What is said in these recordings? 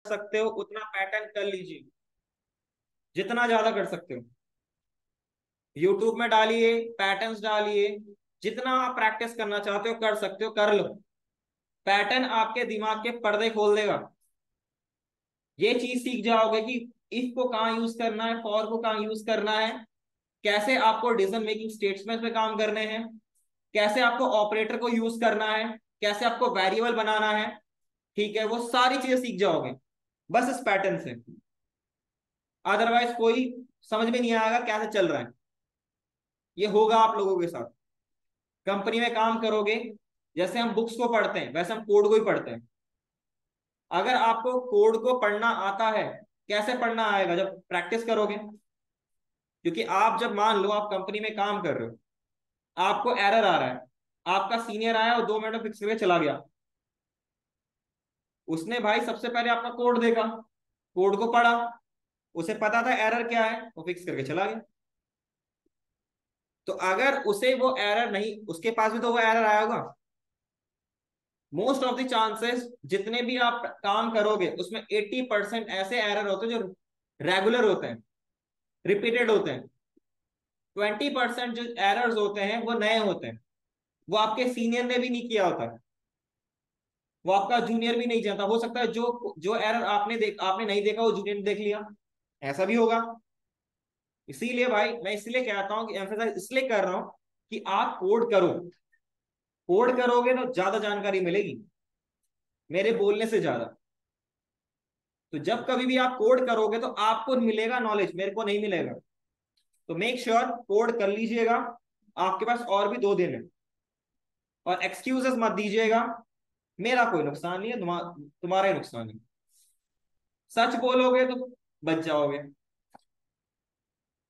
सकते हो उतना पैटर्न कर लीजिए, जितना ज्यादा कर सकते हो। यूट्यूब में डालिए, पैटर्न्स डालिए, जितना आप प्रैक्टिस करना चाहते हो कर सकते हो, कर लो। पैटर्न आपके दिमाग के पर्दे खोल देगा। ये चीज सीख जाओगे कि इफ को कहाँ यूज करना है, फॉर को कहाँ यूज करना है, कैसे आपको डिसीजन मेकिंग स्टेटमेंट पे काम करने हैं, कैसे आपको ऑपरेटर को यूज करना है, कैसे आपको वेरिएबल बनाना है। ठीक है, वो सारी चीजें सीख जाओगे बस इस पैटर्न से। अदरवाइज कोई समझ में नहीं आएगा कैसे चल रहा है। ये होगा आप लोगों के साथ। कंपनी में काम करोगे, जैसे हम बुक्स को पढ़ते हैं वैसे हम कोड को ही पढ़ते हैं। अगर आपको कोड को पढ़ना आता है, कैसे पढ़ना आएगा? जब प्रैक्टिस करोगे। क्योंकि आप जब मान लो आप कंपनी में काम कर रहे हो, आपको एरर आ रहा है, आपका सीनियर आया और 2 मिनट में फिक्स करके चला गया। उसने भाई सबसे पहले आपका कोड देखा, कोड को पढ़ा, उसे पता था एरर क्या है, वो फिक्स करके चला गया। तो अगर उसे वो एरर नहीं, उसके पास भी तो वो एरर आया होगा। मोस्ट ऑफ द चांसेस जितने भी आप काम करोगे उसमें 80% ऐसे एरर होते हैं जो रेगुलर होते हैं, रिपीटेड होते हैं। 20% जो एरर्स होते हैं वो नए होते हैं, वो आपके सीनियर ने भी नहीं किया होता, वो आपका जूनियर भी नहीं जानता। हो सकता है जो जो एरर आपने नहीं देखा वो जूनियर ने देख लिया, ऐसा भी होगा। इसीलिए भाई मैं इसलिए कहता हूँ कि एम्फेसाइज इसलिए कर रहा हूँ कि आप कोड करो। कोड करोगे तो ज्यादा जानकारी मिलेगी मेरे बोलने से ज्यादा। तो जब कभी भी आप कोड करोगे तो आपको मिलेगा नॉलेज, मेरे को नहीं मिलेगा। तो मेक श्योर कोड कर लीजिएगा। आपके पास और भी 2 दिन है। और एक्सक्यूजेस मत दीजिएगा, मेरा कोई नुकसान नहीं है, तुम्हारा ही नुकसान है। सच बोलोगे तो बच जाओगे।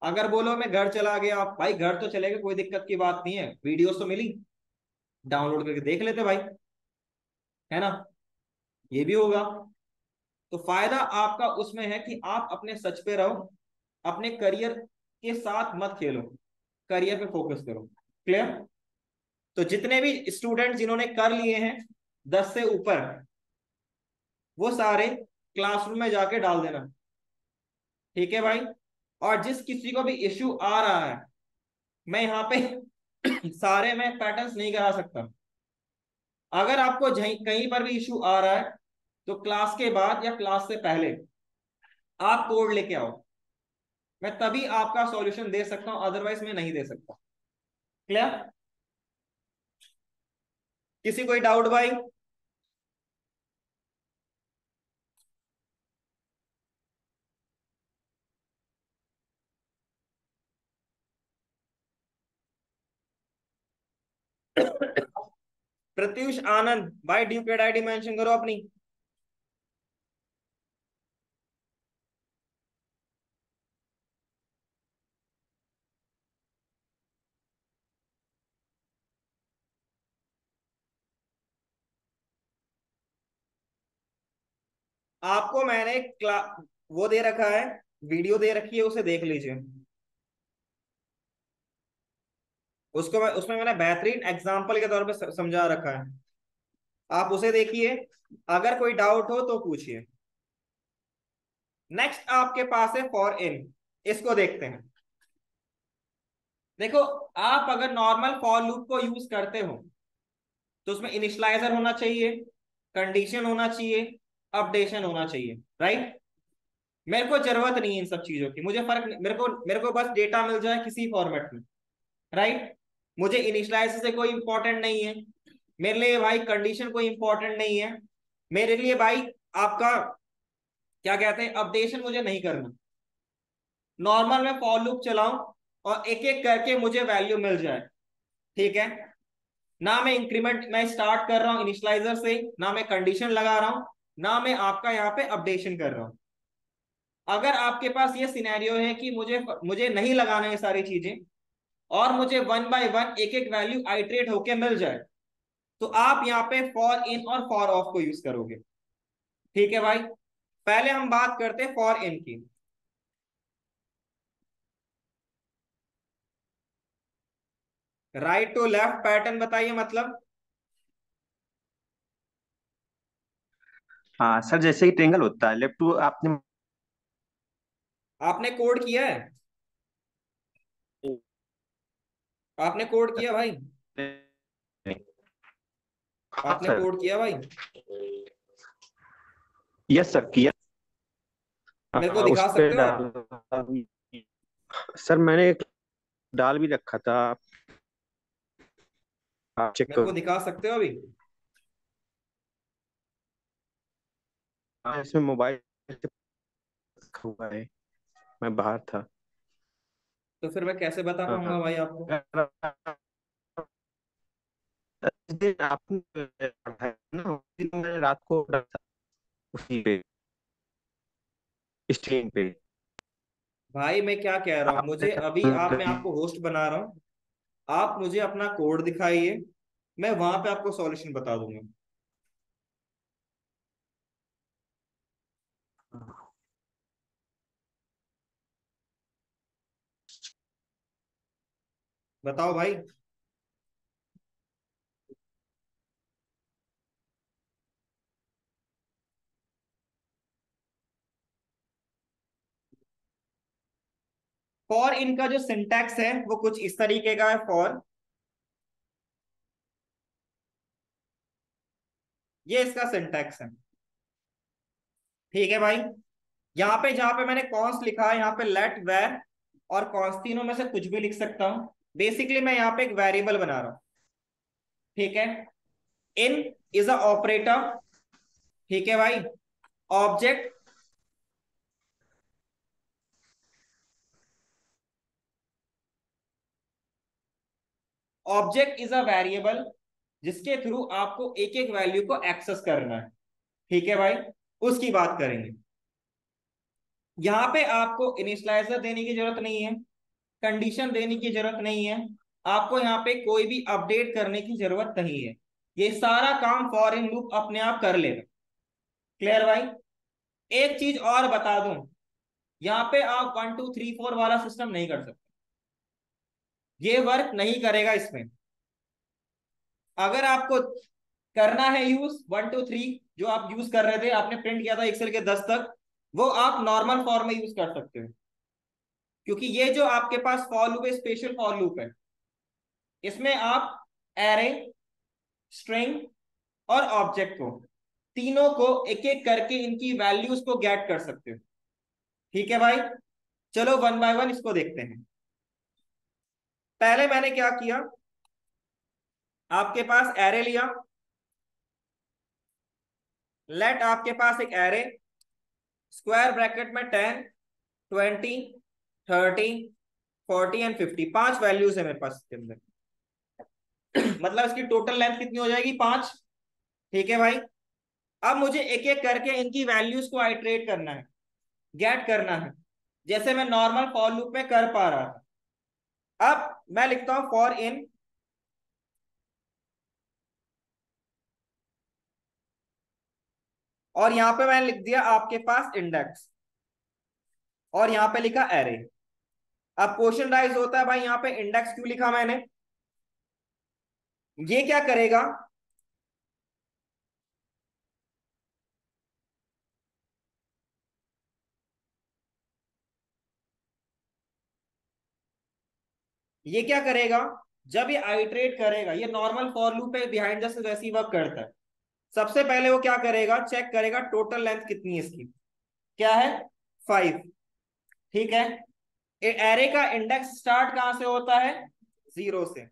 अगर बोलो मैं घर चला गया, आप भाई घर तो चलेगा, कोई दिक्कत की बात नहीं है, वीडियोस तो मिली, डाउनलोड करके देख लेते भाई, है ना? ये भी होगा। तो फायदा आपका उसमें है कि आप अपने सच पे रहो, अपने करियर के साथ मत खेलो, करियर पे फोकस करो। क्लियर? तो जितने भी स्टूडेंट जिन्होंने कर लिए हैं 10 से ऊपर, वो सारे क्लासरूम में जाके डाल देना। ठीक है भाई? और जिस किसी को भी इश्यू आ रहा है, मैं यहाँ पे सारे में पैटर्न्स नहीं करा सकता। अगर आपको कहीं पर भी इश्यू आ रहा है तो क्लास के बाद या क्लास से पहले आप कोड लेके आओ, मैं तभी आपका सॉल्यूशन दे सकता हूं, अदरवाइज मैं नहीं दे सकता। क्लियर? किसी कोई डाउट भाई? प्रत्युष आनंद भाई, ड्यूप्लेट आईडी मेंशन करो अपनी। आपको मैंने वो दे रखा है, वीडियो दे रखी है, उसे देख लीजिए। उसमें मैंने बेहतरीन एग्जाम्पल के तौर पे समझा रखा है, आप उसे देखिए। अगर कोई डाउट हो तो पूछिए। नेक्स्ट आपके पास है फॉर इन। इसको देखते हैं। देखो, आप अगर नॉर्मल फॉर लूप को यूज करते हो तो उसमें इनिशियलाइजर होना चाहिए, कंडीशन होना चाहिए, अपडेशन होना चाहिए, राइट? मेरे को जरूरत नहीं है इन सब चीजों की, मुझे फर्क, मेरे को बस डेटा मिल जाए किसी फॉर्मेट में, राइट? मुझे इनिशियलाइजर से कोई इंपॉर्टेंट नहीं है, मेरे लिए भाई कंडीशन कोई इंपॉर्टेंट नहीं है, मेरे लिए भाई आपका क्या कहते हैं अपडेशन मुझे नहीं करना। नॉर्मल मैं फॉर लूप चलाऊं और एक एक करके मुझे वैल्यू मिल जाए। ठीक है? ना मैं इंक्रीमेंट मैं स्टार्ट कर रहा हूं इनिशियलाइजर से, ना मैं कंडीशन लगा रहा हूं, ना मैं आपका यहाँ पे अपडेशन कर रहा हूं। अगर आपके पास ये सिनेरियो है कि मुझे मुझे नहीं लगाना ये सारी चीजें, और मुझे वन बाय वन एक एक वैल्यू आइट्रेट होके मिल जाए, तो आप यहाँ पे फॉर इन और फॉर ऑफ को यूज करोगे। ठीक है भाई? पहले हम बात करते हैं फॉर इन की। राइट टू लेफ्ट पैटर्न बताइए मतलब। हाँ सर, जैसे ही ट्रेंगल होता है लेफ्ट टू आपने। आपने कोड किया है? आपने कोड किया भाई? हाँ आपने सर। कोड किया भाई? यस सर, किया। मेरे को उस दिखा पे सकते हो आप? डाल। सर मैंने एक डाल भी रखा था, आप चेक मेरे को करो। दिखा सकते हो अभी? हाँ, इसमें मोबाइल से रखा हुआ है, मैं बाहर था। तो फिर मैं कैसे बता हाँ, पाऊंगा भाई आपको? जिस दिन आपने पढ़ा है ना, उस दिन मैंने रात को डाला था, उसी पे, स्क्रीन पे। भाई मैं क्या कह रहा हूँ, आपने मुझे अभी आप, मैं गलती। आपको होस्ट बना रहा हूँ। आप मुझे अपना कोड दिखाइए, मैं वहां पे आपको सॉल्यूशन बता दूंगा। बताओ भाई। फॉर इनका जो सिंटैक्स है वो कुछ इस तरीके का है। फॉर, ये इसका सिंटैक्स है। ठीक है भाई। यहाँ पे जहां पे मैंने कॉन्स्ट लिखा है, यहाँ पे लेट वेर और कॉन्स्ट, तीनों में से कुछ भी लिख सकता हूँ। बेसिकली मैं यहाँ पे एक वेरिएबल बना रहा हूँ। ठीक है। इन इज अ ऑपरेटर। ठीक है भाई। Object, object is a variable जिसके थ्रू आपको एक एक वैल्यू को एक्सेस करना है। ठीक है भाई। उसकी बात करेंगे। यहाँ पे आपको इनिशियलाइजर देने की जरूरत नहीं है, कंडीशन देने की जरूरत नहीं है, आपको यहाँ पे कोई भी अपडेट करने की जरूरत नहीं है। ये सारा काम फॉर इन लूप अपने आप कर लेगा। क्लियर भाई? एक चीज और बता दूं, यहाँ पे आप 1 2 3 4 वाला सिस्टम नहीं कर सकते। ये वर्क नहीं करेगा इसमें। अगर आपको करना है यूज 1 2 3, जो आप यूज कर रहे थे, आपने प्रिंट किया था एक्सेल के 10 तक, वो आप नॉर्मल फॉर्म में यूज कर सकते हो। क्योंकि ये जो आपके पास फॉर लूप है, स्पेशल फॉर लूप है। इसमें आप एरे, स्ट्रिंग और ऑब्जेक्ट को, तीनों को एक एक करके इनकी वैल्यूज को गेट कर सकते हो। ठीक है भाई। चलो वन बाय वन इसको देखते हैं। पहले मैंने क्या किया, आपके पास एरे लिया। लेट आपके पास एक एरे, स्क्वायर ब्रैकेट में 10 20 30 40 एंड 50, 5 वैल्यूज है मेरे पास इसके अंदर। मतलब इसकी टोटल लेंथ कितनी हो जाएगी, 5। ठीक है भाई। अब मुझे एक एक करके इनकी वैल्यूज को आइट्रेट करना है, गेट करना है, जैसे मैं नॉर्मल फॉर लूप में कर पा रहा था। अब मैं लिखता हूं फॉर इन, और यहां पे मैंने लिख दिया आपके पास इंडेक्स, और यहां पे लिखा एरे। अब क्वेश्चन राइज होता है भाई, यहां पे इंडेक्स क्यों लिखा मैंने? ये क्या करेगा, ये क्या करेगा, जब ये आइट्रेट करेगा, ये नॉर्मल फॉर लूप पे बिहाइंड द सीन वैसे ही वर्क करता है। सबसे पहले वो क्या करेगा, चेक करेगा टोटल लेंथ कितनी है इसकी। क्या है? 5। ठीक है। एरे का इंडेक्स स्टार्ट कहां से होता है? 0 से।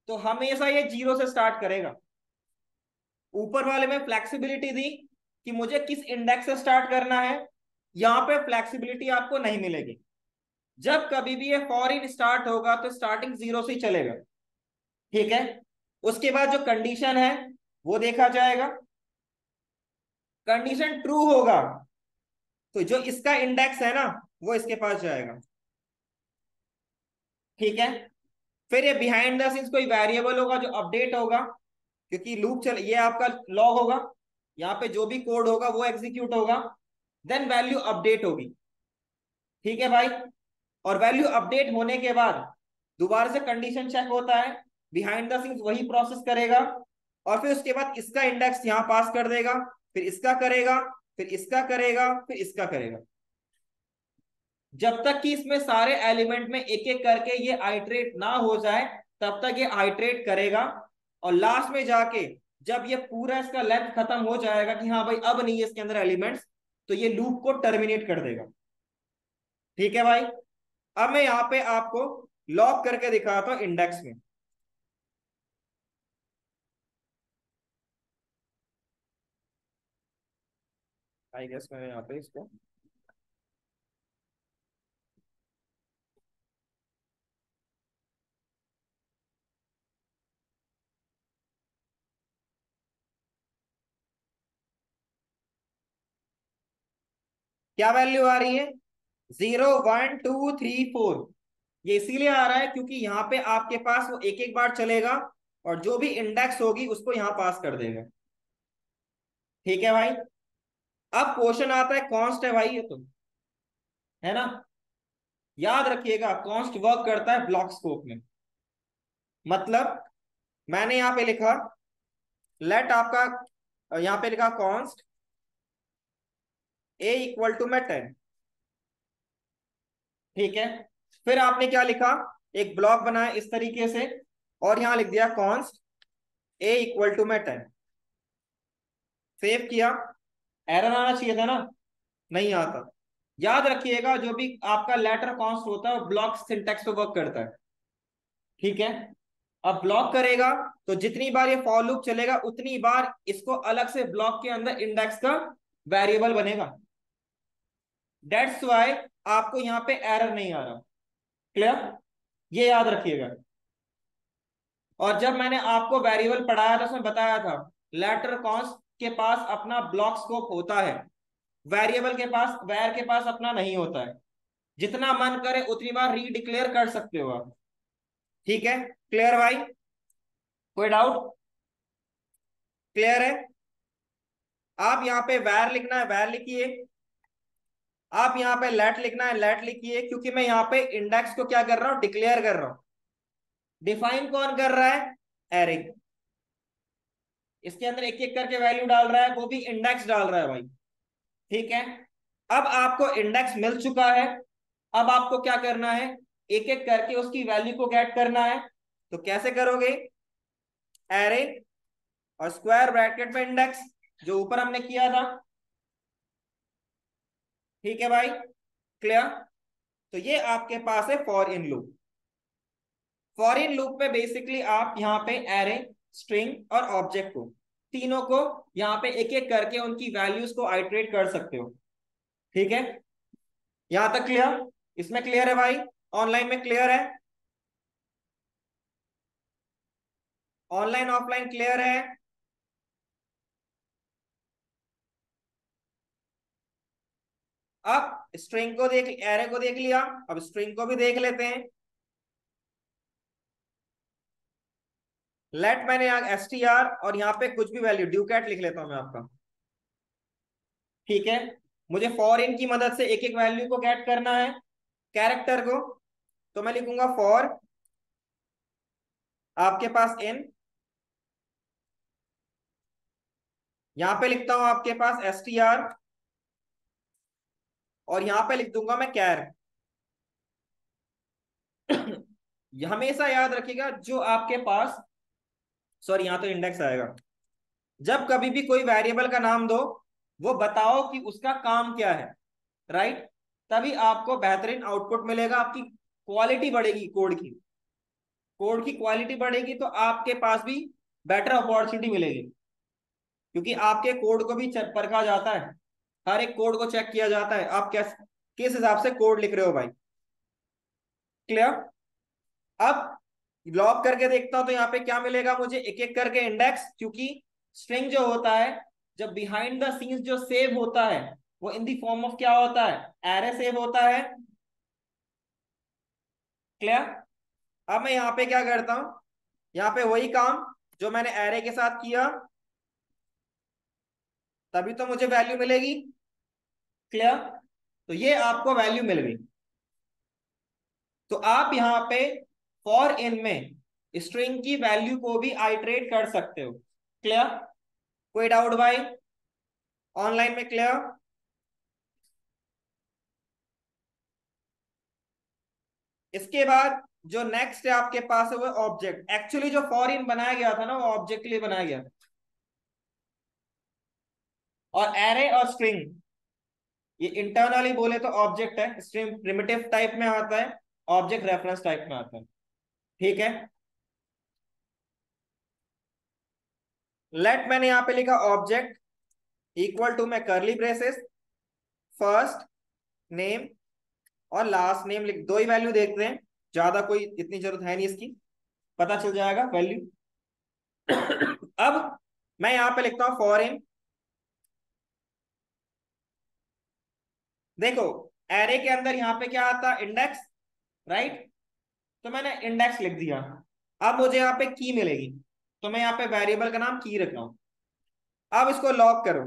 तो हमेशा ये 0 से स्टार्ट करेगा। ऊपर वाले में फ्लेक्सिबिलिटी दी कि मुझे किस इंडेक्स से स्टार्ट करना है, यहां पे फ्लेक्सिबिलिटी आपको नहीं मिलेगी। जब कभी भी ये फॉर स्टार्ट होगा तो स्टार्टिंग 0 से ही चलेगा। ठीक है। उसके बाद जो कंडीशन है वो देखा जाएगा। कंडीशन ट्रू होगा तो जो इसका इंडेक्स है ना, वो इसके पास जाएगा। ठीक है। फिर ये बिहाइंड द सीन्स कोई वेरिएबल होगा जो अपडेट होगा, क्योंकि लूप चल, ये आपका लॉग होगा, यहाँ पे जो भी कोड होगा वो एग्जीक्यूट होगा। देन वैल्यू अपडेट होगी। ठीक है भाई। और वैल्यू अपडेट होने के बाद दोबारा से कंडीशन चेक होता है, बिहाइंड द सीन्स वही प्रोसेस करेगा, और फिर उसके बाद इसका इंडेक्स यहाँ पास कर देगा, फिर इसका करेगा, फिर इसका करेगा, फिर इसका करेगा, जब तक कि इसमें सारे एलिमेंट में एक एक करके ये आइट्रेट ना हो जाए तब तक ये आइट्रेट करेगा। और लास्ट में जाके जब ये पूरा इसका लेंथ खत्म हो जाएगा कि हाँ भाई अब नहीं है इसके अंदर एलिमेंट्स, तो ये लूप को टर्मिनेट कर देगा। ठीक है भाई। अब मैं यहां पे आपको लॉक करके दिखाता हूं इंडेक्स में। आई गेस मैं यहाँ पे इसको क्या वैल्यू आ रही है, 0 1 2 3 4। ये इसीलिए आ रहा है क्योंकि यहाँ पे आपके पास वो एक एक बार चलेगा और जो भी इंडेक्स होगी उसको यहाँ पास कर देगा। ठीक है भाई। अब क्वेश्चन आता है, कॉन्स्ट है भाई ये तो, है ना। याद रखिएगा कॉन्स्ट वर्क करता है ब्लॉक स्कोप में। मतलब मैंने यहाँ पे लिखा लेट आपका, यहाँ पे लिखा कॉन्स्ट ए इक्वल टू में 10। ठीक है। फिर आपने क्या लिखा, एक ब्लॉक बनाया इस तरीके से और यहां लिख दिया कॉन्स्ट ए इक्वल टू में 10। सेव किया। एरर आना चाहिए था ना, नहीं आता। याद रखिएगा जो भी आपका लेटर कॉन्स्ट होता है वो ब्लॉक सिंटेक्स पे वर्क करता है। ठीक है। अब ब्लॉक करेगा तो जितनी बार ये फॉर लूप चलेगा उतनी बार इसको अलग से ब्लॉक के अंदर इंडेक्स का वेरिएबल बनेगा। दैट्स वाई आपको यहाँ पे एरर नहीं आ रहा। क्लियर, ये याद रखिएगा। और जब मैंने आपको वेरिएबल पढ़ाया था उसमें बताया था लेटर कॉन्स्ट के पास अपना ब्लॉक स्कोप होता है, वेरिएबल के पास, वैर के पास अपना नहीं होता है। जितना मन करे उतनी बार रीडिक्लेयर कर सकते हो आप। ठीक है, क्लियर भाई, कोई डाउट, क्लियर है। आप यहाँ पे वैर लिखना है वैर लिखिए, आप यहाँ पे लेट लिखना है लेट लिखिए, क्योंकि मैं यहाँ पे इंडेक्स को क्या कर रहा हूँ, डिक्लेयर कर रहा हूँ। डिफाइन कौन कर रहा है, एरे। इसके अंदर एक एक करके वैल्यू डाल रहा है, वो भी इंडेक्स डाल रहा है भाई। ठीक है। अब आपको इंडेक्स मिल चुका है, अब आपको क्या करना है, एक एक करके उसकी वैल्यू को गेट करना है। तो कैसे करोगे, एरे और स्क्वायर ब्रैकेट में इंडेक्स, जो ऊपर हमने किया था। ठीक है भाई, क्लियर। तो ये आपके पास है for in loop. For in loop में बेसिकली आप यहाँ पे एरे, स्ट्रिंग और ऑब्जेक्ट को, तीनों को यहाँ पे एक एक करके उनकी वैल्यूज को आइटरेट कर सकते हो। ठीक है, यहां तक क्लियर, इसमें क्लियर है भाई, ऑनलाइन में क्लियर है, ऑनलाइन ऑफलाइन क्लियर है। अब स्ट्रिंग को देख, एरे को देख लिया, अब स्ट्रिंग को भी देख लेते हैं। लेट मैंने यहाँ एसटीआर और यहाँ पे कुछ भी वैल्यू ड्यूकैट लिख लेता हूं मैं आपका। ठीक है, मुझे फॉर इन की मदद से एक एक वैल्यू को गेट करना है, कैरेक्टर को। तो मैं लिखूंगा फॉर आपके पास इन, यहां पे लिखता हूं आपके पास एसटीआर और यहां पे लिख दूंगा मैं कैर। हमेशा याद रखिएगा जो आपके पास, सॉरी यहां तो इंडेक्स आएगा, जब कभी भी कोई वेरिएबल का नाम दो वो बताओ कि उसका काम क्या है, राइट। तभी आपको बेहतरीन आउटपुट मिलेगा, आपकी क्वालिटी बढ़ेगी, कोड की क्वालिटी बढ़ेगी तो आपके पास भी बेटर अपॉर्चुनिटी मिलेगी। क्योंकि आपके कोड को भी परखा जाता है, हर एक कोड को चेक किया जाता है आप कैसे, किस हिसाब से कोड लिख रहे हो भाई। क्लियर। अब लॉग करके देखता हूं तो यहाँ पे क्या मिलेगा मुझे, एक एक करके इंडेक्स, क्योंकि स्ट्रिंग जो होता है जब बिहाइंड द सीन्स जो सेव होता है वो इन दी फॉर्म ऑफ क्या होता है, एरे सेव होता है। क्लियर। अब मैं यहाँ पे क्या करता हूं, यहाँ पे वही काम जो मैंने एरे के साथ किया, तभी तो मुझे वैल्यू मिलेगी। क्लियर। तो ये आपको वैल्यू मिल गई। तो आप यहाँ पे फॉर इन में स्ट्रिंग की वैल्यू को भी आइटरेट कर सकते हो। क्लियर, कोई डाउट भाई। ऑनलाइन में क्लियर? इसके बाद जो नेक्स्ट है आपके पास है वो ऑब्जेक्ट। एक्चुअली जो फॉर इन बनाया गया था ना वो ऑब्जेक्ट के लिए बनाया गया था। और एरे और स्ट्रिंग ये इंटरनली बोले तो ऑब्जेक्ट है, स्ट्रिंग प्रिमिटिव टाइप में आता है, ऑब्जेक्ट रेफरेंस टाइप में आता है। ठीक है, लेट मैंने यहां पे लिखा ऑब्जेक्ट इक्वल टू, मैं करली ब्रेसेस, फर्स्ट नेम और लास्ट नेम लिख, दो ही वैल्यू देखते हैं, ज्यादा कोई इतनी जरूरत है नहीं इसकी, पता चल जाएगा वैल्यू। अब मैं यहां पे लिखता हूं फॉर इन। देखो एरे के अंदर यहाँ पे क्या आता है, इंडेक्स, राइट? तो मैंने इंडेक्स लिख दिया। अब मुझे यहाँ पे की मिलेगी, तो मैं यहाँ पे वेरिएबल का नाम की रख रहा हूं। अब इसको लॉक करो,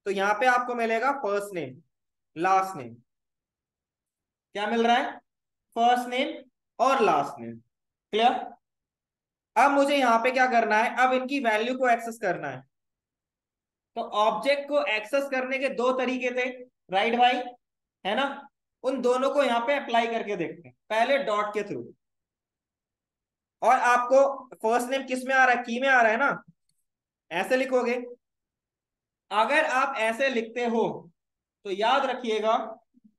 तो यहाँ पे आपको मिलेगा फर्स्ट नेम लास्ट नेम। क्या मिल रहा है? फर्स्ट नेम और लास्ट नेम। क्लियर? अब मुझे यहाँ पे क्या करना है, अब इनकी वैल्यू को एक्सेस करना है। तो ऑब्जेक्ट को एक्सेस करने के दो तरीके थे, राइट भाई? है ना? उन दोनों को यहाँ पे अप्लाई करके देखते हैं, पहले डॉट के थ्रू। और आपको फर्स्ट नेम किस में आ रहा है, की में आ रहा है ना, ऐसे लिखोगे। अगर आप ऐसे लिखते हो तो याद रखिएगा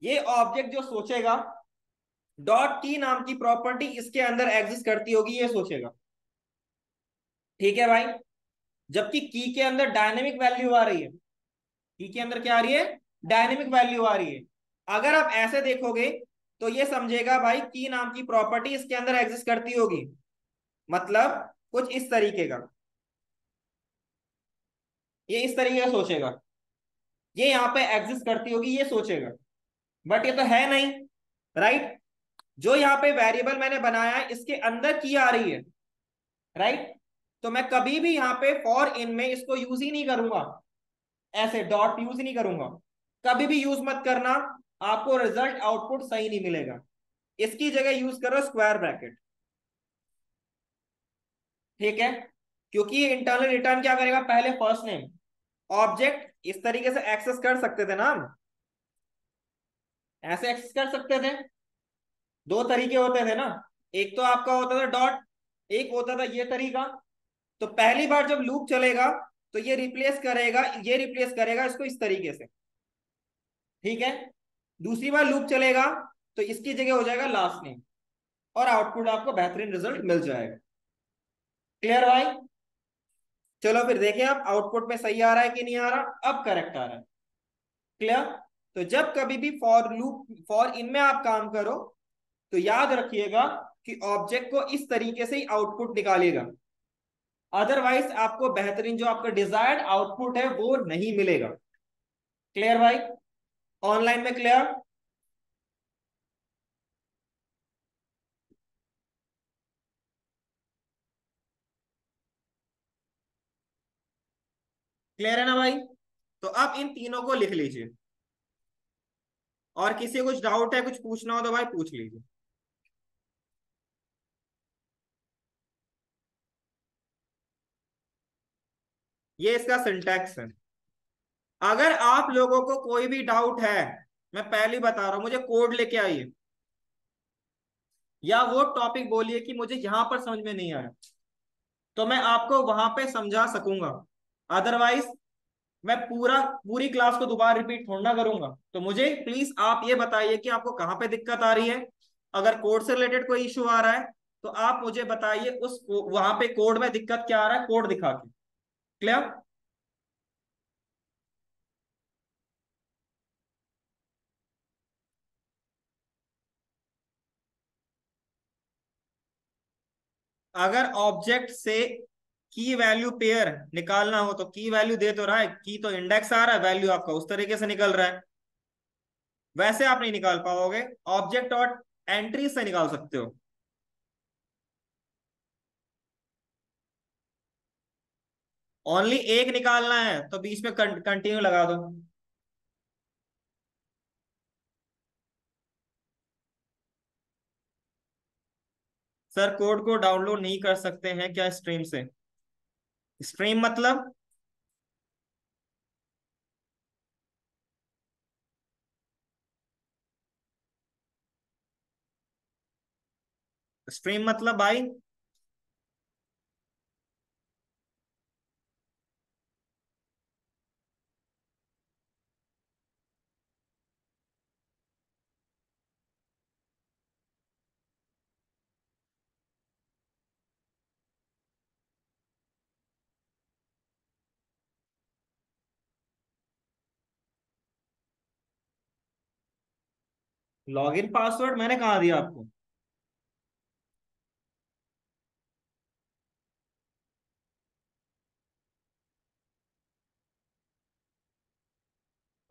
ये ऑब्जेक्ट जो सोचेगा डॉट की नाम की प्रॉपर्टी इसके अंदर एग्जिस्ट करती होगी, ये सोचेगा। ठीक है भाई? जबकि की के अंदर डायनेमिक वैल्यू आ रही है, की के अंदर क्या आ रही है, डायनेमिक वैल्यू आ रही है। अगर आप ऐसे देखोगे तो ये समझेगा भाई की नाम की प्रॉपर्टी इसके अंदर एग्जिस्ट करती होगी, मतलब कुछ इस तरीके का, ये इस तरीके का सोचेगा, ये यहाँ पे एग्जिस्ट करती होगी ये सोचेगा। बट ये तो है नहीं, राइट? जो यहाँ पे वेरिएबल मैंने बनाया है इसके अंदर की आ रही है, राइट? तो मैं कभी भी यहाँ पे फॉर इन में इसको यूज ही नहीं करूंगा, ऐसे डॉट यूज ही नहीं करूंगा। कभी भी यूज मत करना, आपको रिजल्ट आउटपुट सही नहीं मिलेगा। इसकी जगह यूज करो स्क्वायर ब्रैकेट। ठीक है? क्योंकि ये इंटरनल रिटर्न क्या करेगा, पहले फर्स्ट नेम। ऑब्जेक्ट इस तरीके से एक्सेस कर सकते थे ना हम, ऐसे एक्सेस कर सकते थे। दो तरीके होते थे ना, एक तो आपका होता था डॉट, एक होता था ये तरीका। तो पहली बार जब लूप चलेगा तो ये रिप्लेस करेगा इसको इस तरीके से। ठीक है? दूसरी बार लूप चलेगा तो इसकी जगह हो जाएगा लास्ट नेम, और आउटपुट आपको बेहतरीन रिजल्ट मिल जाएगा। क्लियर भाई? चलो फिर देखें आप आउटपुट में सही आ रहा है कि नहीं आ रहा, अब करेक्ट आ रहा है। क्लियर? तो जब कभी भी फॉर इन में आप काम करो तो याद रखिएगा कि ऑब्जेक्ट को इस तरीके से ही आउटपुट निकालिएगा, अदरवाइज आपको बेहतरीन जो आपका डिजायर्ड आउटपुट है वो नहीं मिलेगा। क्लियर भाई? ऑनलाइन में क्लियर? क्लियर है ना भाई? तो अब इन तीनों को लिख लीजिए, और किसी को कुछ डाउट है, कुछ पूछना हो तो भाई पूछ लीजिए। ये इसका सिंटैक्स है। अगर आप लोगों को कोई भी डाउट है, मैं पहले ही बता रहा हूं, मुझे कोड लेके आइए, या वो टॉपिक बोलिए कि मुझे यहां पर समझ में नहीं आया, तो मैं आपको वहां पे समझा सकूंगा। अदरवाइज मैं पूरी क्लास को दोबारा रिपीट थोड़ा ना करूंगा। तो मुझे प्लीज आप ये बताइए कि आपको कहाँ पे दिक्कत आ रही है। अगर कोड से रिलेटेड कोई इश्यू आ रहा है तो आप मुझे बताइए, वहां पे कोड में दिक्कत क्या आ रहा है, कोड दिखा के। क्लियर? अगर ऑब्जेक्ट से की वैल्यू पेयर निकालना हो तो की वैल्यू दे तो रहा है, की तो इंडेक्स आ रहा है, वैल्यू आपका उस तरीके से निकल रहा है। वैसे आप नहीं निकाल पाओगे, ऑब्जेक्ट और एंट्री से निकाल सकते हो। ओनली एक निकालना है तो बीच में कंटिन्यू लगा दो। सर कोड को डाउनलोड नहीं कर सकते हैं क्या स्ट्रीम से? स्ट्रीम मतलब? स्ट्रीम मतलब भाई, लॉगिन पासवर्ड मैंने कहा दिया आपको?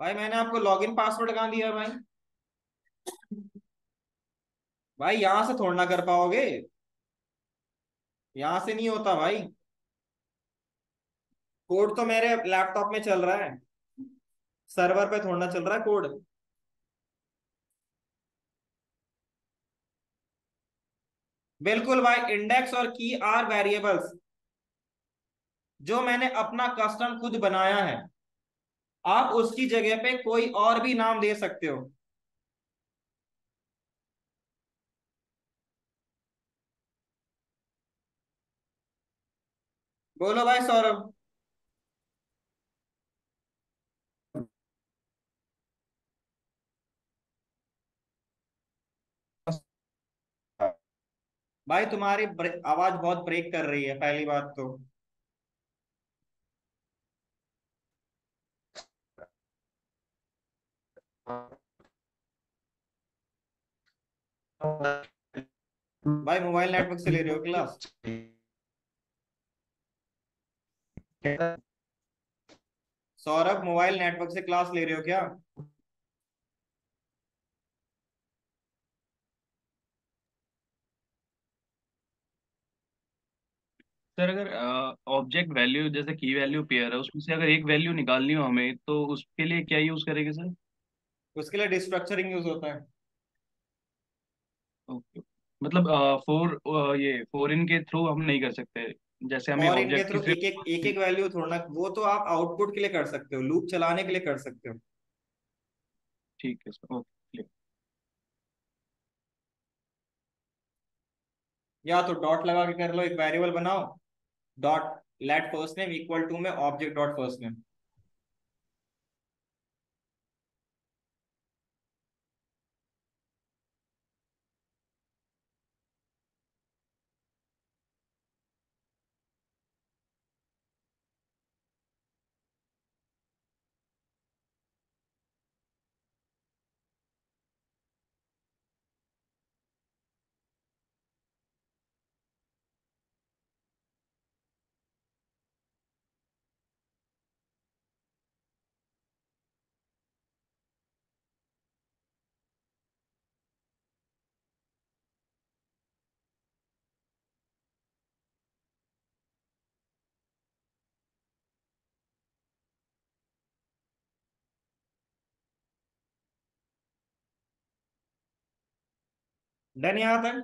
भाई मैंने आपको लॉगिन पासवर्ड कहाँ दिया भाई? भाई यहां से थोड़ा ना कर पाओगे, यहां से नहीं होता भाई। कोड तो मेरे लैपटॉप में चल रहा है, सर्वर पे थोड़ा ना चल रहा है कोड। बिल्कुल भाई, इंडेक्स और की आर वेरिएबल्स जो मैंने अपना कस्टम खुद बनाया है। आप उसकी जगह पे कोई और भी नाम दे सकते हो। बोलो भाई सौरभ। भाई तुम्हारी आवाज बहुत ब्रेक कर रही है, पहली बात तो। भाई मोबाइल नेटवर्क से ले रहे हो क्लास? सौरभ, मोबाइल नेटवर्क से क्लास ले रहे हो क्या? सर अगर ऑब्जेक्ट वैल्यू जैसे की वैल्यू पेयर है उसमें से अगर एक वैल्यू निकालनी हो हमें तो उसके लिए क्या यूज करेंगे सर? उसके लिए डिस्ट्रक्चरिंग यूज होता है। ओके। मतलब ये फोर इन के थ्रू हम नहीं कर सकते, जैसे हमें और इनके ऑब्जेक्ट की थ्रू सिर्फ। एक एक वैल्यू थोड़ा ना, वो तो आप आउटपुट के लिए कर सकते हो, लूप चलाने के लिए कर सकते हो। ठीक है सर, ओके। या तो डॉट लगा के कर लो, एक वेरिएबल बनाओ, dot let first name equal to में object dot first name. Done यहाँ तक?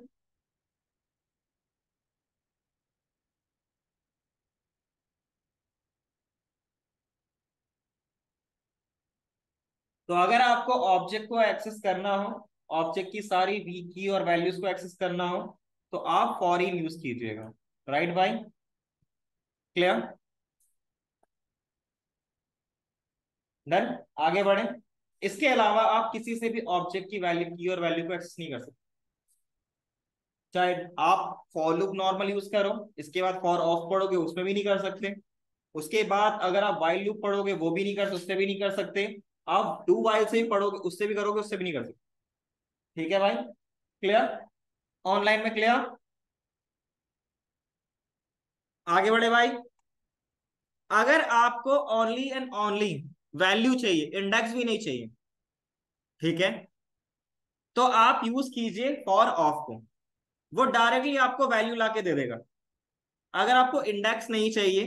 तो अगर आपको ऑब्जेक्ट को एक्सेस करना हो, ऑब्जेक्ट की सारी वी की और वैल्यूज को एक्सेस करना हो, तो आप फॉर इन यूज कीजिएगा। राइट भाई? क्लियर? डन। आगे बढ़े। इसके अलावा आप किसी से भी ऑब्जेक्ट की वैल्यू की और वैल्यू को एक्सेस नहीं कर सकते। चाहे आप फॉर लूप नॉर्मल यूज करो, इसके बाद फॉर ऑफ पढ़ोगे उसमें भी नहीं कर सकते। उसके बाद अगर आप वाइल लूप पढ़ोगे वो भी नहीं कर, उससे भी नहीं कर सकते। आप डू वाइल से भी पढ़ोगे उससे भी करोगे, उससे भी नहीं कर सकते। ठीक है भाई? क्लियर? ऑनलाइन में क्लियर? आगे बढ़े भाई। अगर आपको ओनली एंड ओनली वैल्यू चाहिए, इंडेक्स भी नहीं चाहिए, ठीक है, तो आप यूज कीजिए फॉर ऑफ को। वो डायरेक्टली आपको वैल्यू लाके दे देगा। अगर आपको इंडेक्स नहीं चाहिए,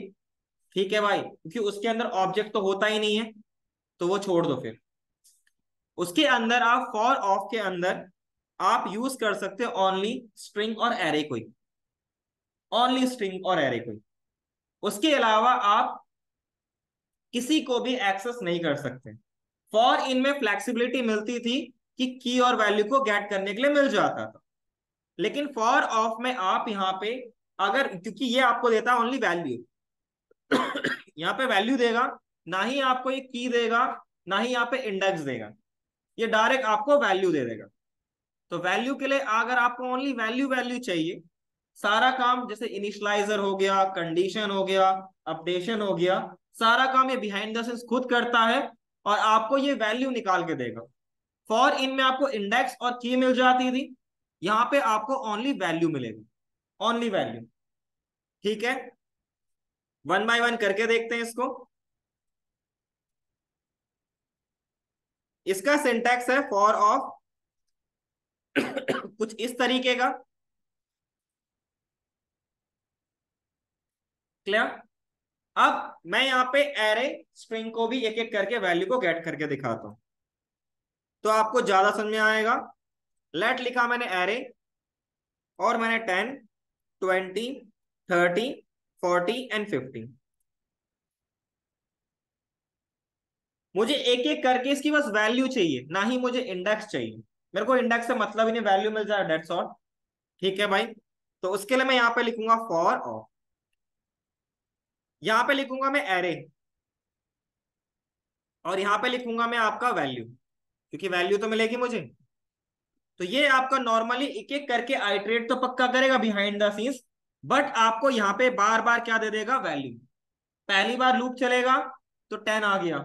ठीक है भाई, क्योंकि उसके अंदर ऑब्जेक्ट तो होता ही नहीं है, तो वो छोड़ दो फिर। उसके अंदर आप फॉर ऑफ के अंदर आप यूज कर सकते हो ओनली स्ट्रिंग और एरे कोई, ओनली स्ट्रिंग और एरे कोई। उसके अलावा आप किसी को भी एक्सेस नहीं कर सकते। फॉर इनमें फ्लेक्सिबिलिटी मिलती थी कि की और वैल्यू को गेट करने के लिए मिल जाता था, लेकिन फॉर ऑफ में आप यहाँ पे अगर, क्योंकि ये आपको देता है ओनली वैल्यू, यहाँ पे वैल्यू देगा, ना ही आपको ये की देगा, ना ही यहाँ पे इंडेक्स देगा, ये डायरेक्ट आपको वैल्यू दे देगा। तो वैल्यू के लिए अगर आपको ओनली वैल्यू वैल्यू चाहिए, सारा काम जैसे इनिशियलाइजर हो गया, कंडीशन हो गया, अपडेशन हो गया, सारा काम ये बिहाइंड द सीन्स खुद करता है और आपको ये वैल्यू निकाल के देगा। फॉर इन में आपको इंडेक्स और की मिल जाती थी, यहां पे आपको ओनली वैल्यू मिलेगी, ओनली वैल्यू। ठीक है, वन बाय वन करके देखते हैं इसको। इसका सिंटैक्स है फॉर ऑफ कुछ इस तरीके का। क्लियर? अब मैं यहाँ पे एरे स्ट्रिंग को भी एक एक करके वैल्यू को गेट करके दिखाता हूं, तो आपको ज्यादा समझ में आएगा। लेट लिखा मैंने एरे, और मैंने 10, 20, 30, 40 एंड 50। मुझे एक एक करके इसकी बस वैल्यू चाहिए, ना ही मुझे इंडेक्स चाहिए। मेरे को इंडेक्स से मतलब ही नहीं, वैल्यू मिल जाए डेट्स ऑल। ठीक है भाई, तो उसके लिए मैं यहाँ पे लिखूंगा फॉर ऑफ, यहाँ पे लिखूंगा मैं एरे, और यहाँ पे लिखूंगा मैं आपका वैल्यू, क्योंकि वैल्यू तो मिलेगी मुझे। तो ये आपका नॉर्मली एक एक करके आइटरेट तो पक्का करेगा बिहाइंड द सीन्स, बट आपको यहाँ पे बार बार क्या दे देगा, वैल्यू। पहली बार लूप चलेगा तो 10 आ गया,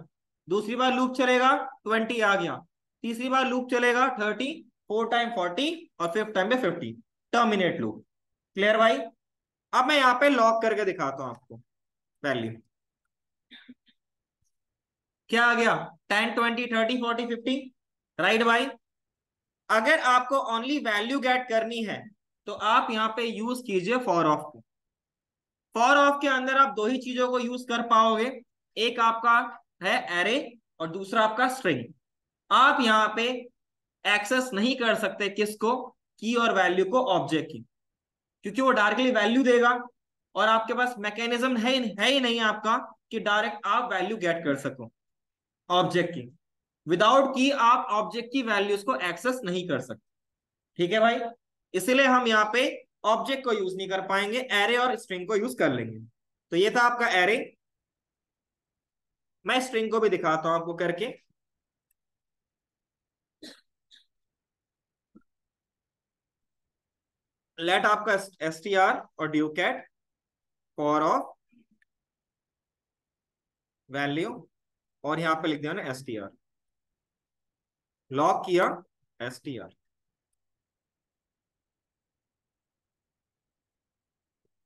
दूसरी बार लूप चलेगा 20 आ गया, तीसरी बार लूप चलेगा 30, 4 टाइम 40, और फिफ्थ टाइम पे 50, टर्मिनेट लूप। क्लियर भाई? अब मैं यहाँ पे लॉक करके दिखाता हूँ आपको वैल्यू। क्या आ गया? 10, 20, 30, 40, 50। राइट भाई? अगर आपको ओनली वैल्यू गेट करनी है तो आप यहाँ पे यूज कीजिए फॉर ऑफ को। फॉर ऑफ के अंदर आप दो ही चीजों को यूज कर पाओगे, एक आपका है एरे और दूसरा आपका स्ट्रिंग। आप यहाँ पे एक्सेस नहीं कर सकते किसको, की और वैल्यू को, ऑब्जेक्ट की, क्योंकि वो डायरेक्टली वैल्यू देगा और आपके पास मैकेनिज्म है ही नहीं आपका कि डायरेक्ट आप वैल्यू गेट कर सको ऑब्जेक्ट की। विदाउट की आप ऑब्जेक्ट की वैल्यूज को एक्सेस नहीं कर सकते। ठीक है भाई? इसीलिए हम यहाँ पे ऑब्जेक्ट को यूज नहीं कर पाएंगे, एरे और स्ट्रिंग को यूज कर लेंगे। तो ये था आपका एरे। मैं स्ट्रिंग को भी दिखाता हूं आपको करके। लेट आपका एसटीआर और ड्यू कैट फॉर ऑफ वैल्यू, और यहां पे लिख दिया ना एसटीआर, लॉक किया एसटीआर,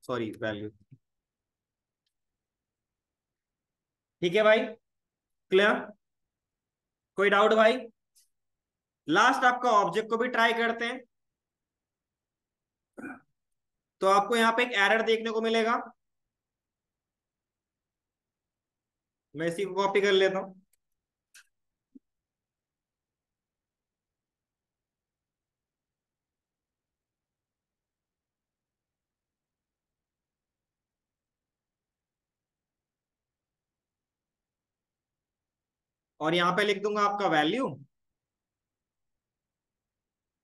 सॉरी वैल्यू। ठीक है भाई? क्लियर? कोई डाउट भाई? लास्ट आपका ऑब्जेक्ट को भी ट्राई करते हैं। तो आपको यहाँ पे एक एरर देखने को मिलेगा, मैं इसी को कॉपी कर लेता हूं। और यहाँ पे लिख दूंगा आपका वैल्यू,